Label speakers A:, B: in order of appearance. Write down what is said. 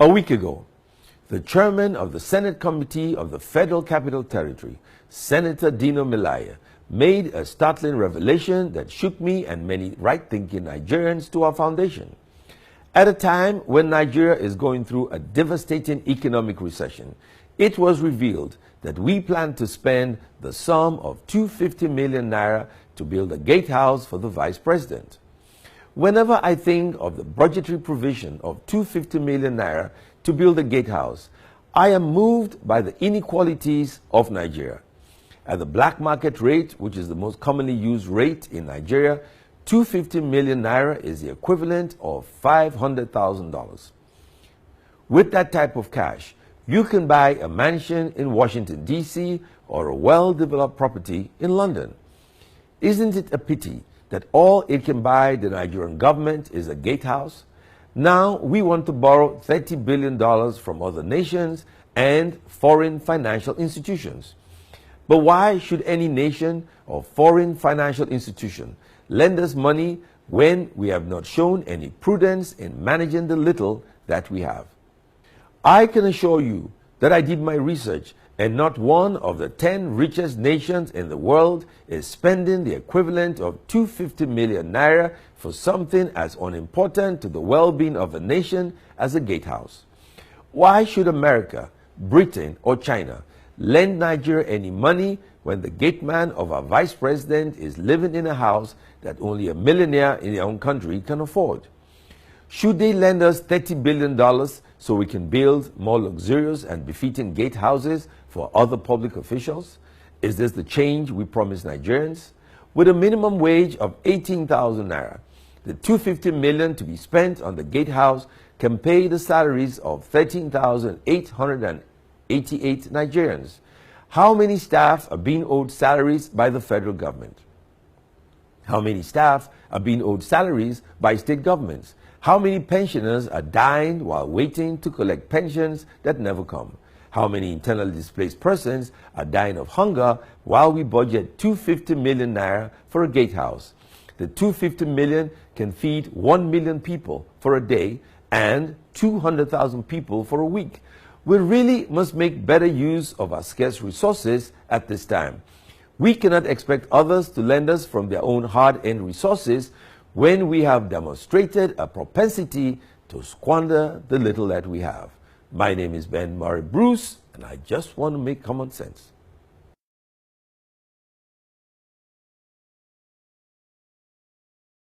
A: A week ago, the chairman of the Senate Committee of the Federal Capital Territory, Senator Dino Melaye, made a startling revelation that shook me and many right-thinking Nigerians to our foundation. At a time when Nigeria is going through a devastating economic recession, it was revealed that we plan to spend the sum of 250 million naira to build a gatehouse for the vice president. Whenever I think of the budgetary provision of 250 million naira to build a gatehouse, I am moved by the inequalities of Nigeria. At the black market rate, which is the most commonly used rate in Nigeria, 250 million naira is the equivalent of $500,000. With that type of cash, you can buy a mansion in Washington, D.C. or a well-developed property in London. Isn't it a pity that all it can buy the Nigerian government is a gatehouse? Now we want to borrow $30 billion from other nations and foreign financial institutions. But why should any nation or foreign financial institution lend us money when we have not shown any prudence in managing the little that we have? I can assure you that I did my research, and not one of the 10 richest nations in the world is spending the equivalent of 250 million naira for something as unimportant to the well-being of a nation as a gatehouse. Why should America, Britain, or China lend Nigeria any money when the gateman of our vice president is living in a house that only a millionaire in their own country can afford? Should they lend us $30 billion so we can build more luxurious and befitting gatehouses for other public officials? Is this the change we promise Nigerians? With a minimum wage of 18,000 naira, the 250 million to be spent on the gatehouse can pay the salaries of 13,888 Nigerians. How many staff are being owed salaries by the federal government? How many staff are being owed salaries by state governments? How many pensioners are dying while waiting to collect pensions that never come? How many internally displaced persons are dying of hunger while we budget 250 million naira for a gatehouse? The 250 million can feed 1 million people for a day and 200,000 people for a week. We really must make better use of our scarce resources at this time. We cannot expect others to lend us from their own hard-earned resources when we have demonstrated a propensity to squander the little that we have. My name is Ben Murray Bruce, and I just want to make common sense.